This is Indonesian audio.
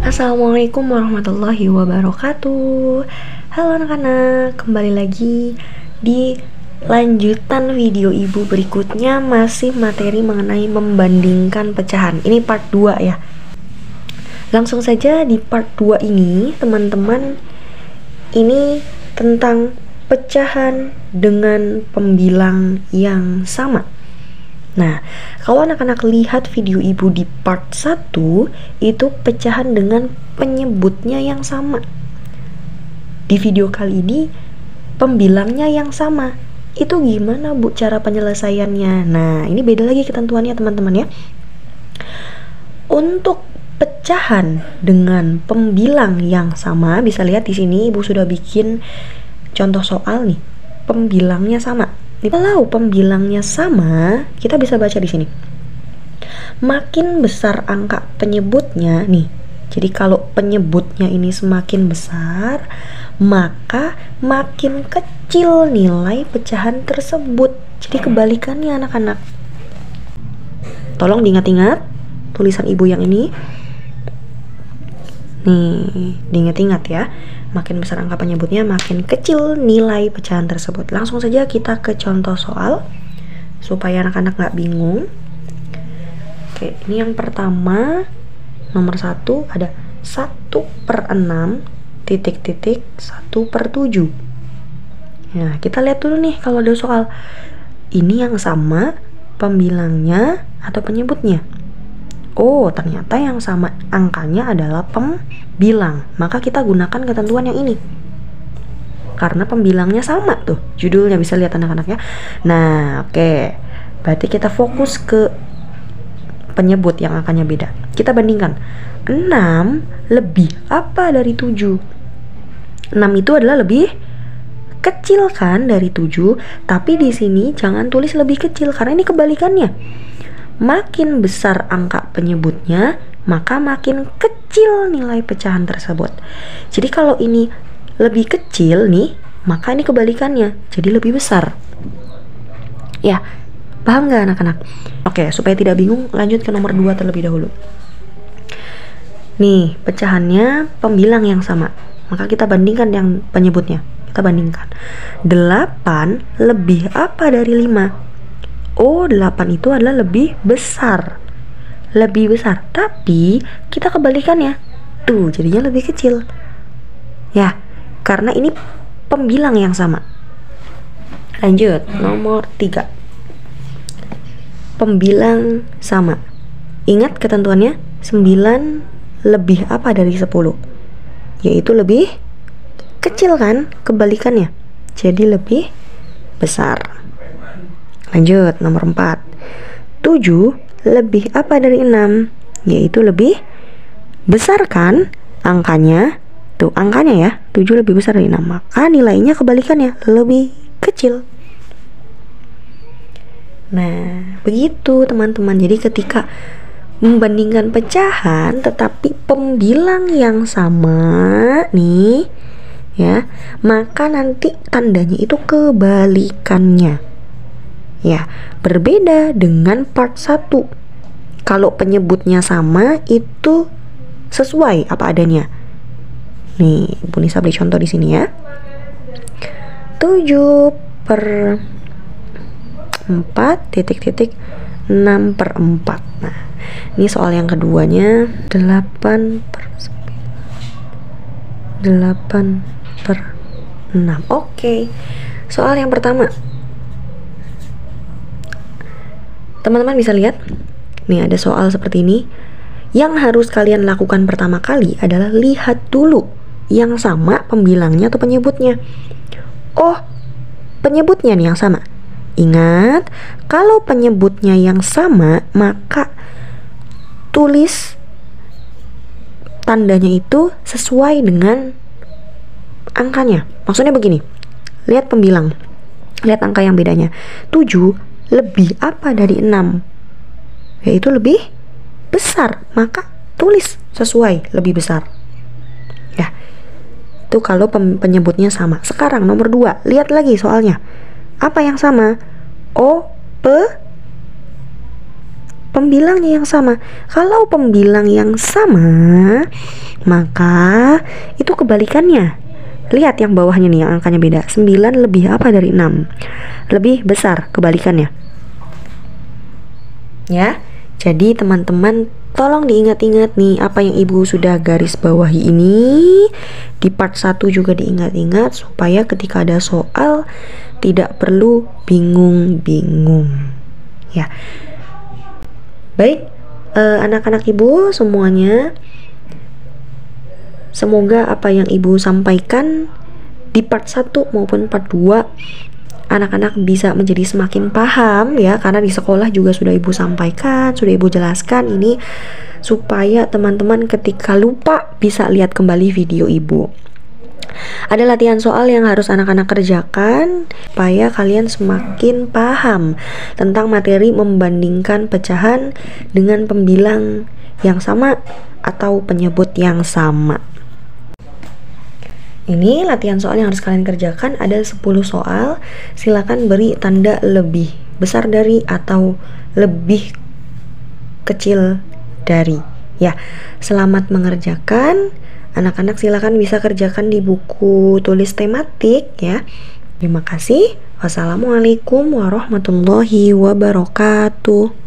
Assalamualaikum warahmatullahi wabarakatuh. Halo anak-anak, kembali lagi di lanjutan video ibu berikutnya. Masih materi mengenai membandingkan pecahan. Ini part 2 ya. Langsung saja di part 2 ini teman-teman, ini tentang pecahan dengan pembilang yang sama. Nah, kalau anak-anak lihat video ibu di part 1, itu pecahan dengan penyebutnya yang sama. Di video kali ini, pembilangnya yang sama. Itu gimana bu cara penyelesaiannya? Nah, ini beda lagi ketentuannya teman-teman ya. Untuk pecahan dengan pembilang yang sama, bisa lihat di sini ibu sudah bikin contoh soal nih. Pembilangnya sama. Kalau pembilangnya sama, kita bisa baca di sini. Makin besar angka penyebutnya nih. Jadi kalau penyebutnya ini semakin besar, maka makin kecil nilai pecahan tersebut. Jadi kebalikannya anak-anak. Tolong diingat-ingat tulisan ibu yang ini. Nih, diingat-ingat ya. Makin besar angka penyebutnya, makin kecil nilai pecahan tersebut. Langsung saja kita ke contoh soal supaya anak-anak nggak bingung. Oke, ini yang pertama, nomor 1 ada 1/6 titik-titik 1/7. Nah, kita lihat dulu nih kalau ada soal. Ini yang sama pembilangnya atau penyebutnya? Oh, ternyata yang sama angkanya adalah pembilang. Maka kita gunakan ketentuan yang ini. Karena pembilangnya sama tuh. Judulnya bisa lihat anak-anak ya. Nah, oke. Berarti kita fokus ke penyebut yang angkanya beda. Kita bandingkan. 6 lebih apa dari 7? 6 itu adalah lebih kecil kan dari 7, tapi di sini jangan tulis lebih kecil karena ini kebalikannya. Makin besar angka penyebutnya, maka makin kecil nilai pecahan tersebut. Jadi kalau ini lebih kecil nih, maka ini kebalikannya, jadi lebih besar. Ya, paham nggak anak-anak? Oke, supaya tidak bingung, lanjut ke nomor 2 terlebih dahulu. Nih, pecahannya pembilang yang sama, maka kita bandingkan yang penyebutnya. Kita bandingkan. 8 lebih apa dari 5? Oh, 8 itu adalah lebih besar. Lebih besar. Tapi kita kebalikannya. Tuh, jadinya lebih kecil. Ya, karena ini pembilang yang sama. Lanjut, nomor 3. Pembilang sama. Ingat ketentuannya? 9 lebih apa dari 10? Yaitu lebih kecil kan? Kebalikannya. Jadi lebih besar. Lanjut, nomor 4. 7 lebih apa dari 6? Yaitu lebih besar kan angkanya? Tuh, angkanya ya, 7 lebih besar dari 6. Maka nilainya kebalikannya, lebih kecil. Nah, begitu teman-teman. Jadi ketika membandingkan pecahan tetapi pembilang yang sama nih, ya, maka nanti tandanya itu kebalikannya. Ya, berbeda dengan part 1. Kalau penyebutnya sama itu sesuai apa adanya. Nih, Bu Nisa beri contoh di sini ya. 7/4 titik-titik 6/4. Nah, ini soal yang keduanya. 8/6. Oke. Soal yang pertama. Teman-teman bisa lihat, nih ada soal seperti ini. Yang harus kalian lakukan pertama kali adalah lihat dulu yang sama pembilangnya atau penyebutnya. Oh, penyebutnya nih yang sama. Ingat, kalau penyebutnya yang sama, maka tulis tandanya itu sesuai dengan angkanya. Maksudnya begini, lihat pembilang, lihat angka yang bedanya. 7 lebih apa dari 6? Yaitu lebih besar, maka tulis sesuai lebih besar. Ya, itu kalau penyebutnya sama. Sekarang nomor 2, lihat lagi soalnya. Apa yang sama? O, P, pembilangnya yang sama. Kalau pembilang yang sama, maka itu kebalikannya. Lihat yang bawahnya nih, yang angkanya beda. 9 lebih apa dari 6? Lebih besar, kebalikannya. Ya, jadi teman-teman tolong diingat-ingat nih apa yang ibu sudah garis bawahi ini. Di part 1 juga diingat-ingat supaya ketika ada soal tidak perlu bingung-bingung. Ya, baik anak-anak ibu semuanya, semoga apa yang ibu sampaikan di part 1 maupun part 2 anak-anak bisa menjadi semakin paham ya, karena di sekolah juga sudah ibu sampaikan, sudah ibu jelaskan ini supaya teman-teman ketika lupa bisa lihat kembali video ibu. Ada latihan soal yang harus anak-anak kerjakan supaya kalian semakin paham tentang materi membandingkan pecahan dengan pembilang yang sama atau penyebut yang sama. Ini latihan soal yang harus kalian kerjakan, ada 10 soal. Silakan beri tanda lebih besar dari atau lebih kecil dari. Ya, selamat mengerjakan. Anak-anak silakan bisa kerjakan di buku tulis tematik ya. Terima kasih. Wassalamualaikum warahmatullahi wabarakatuh.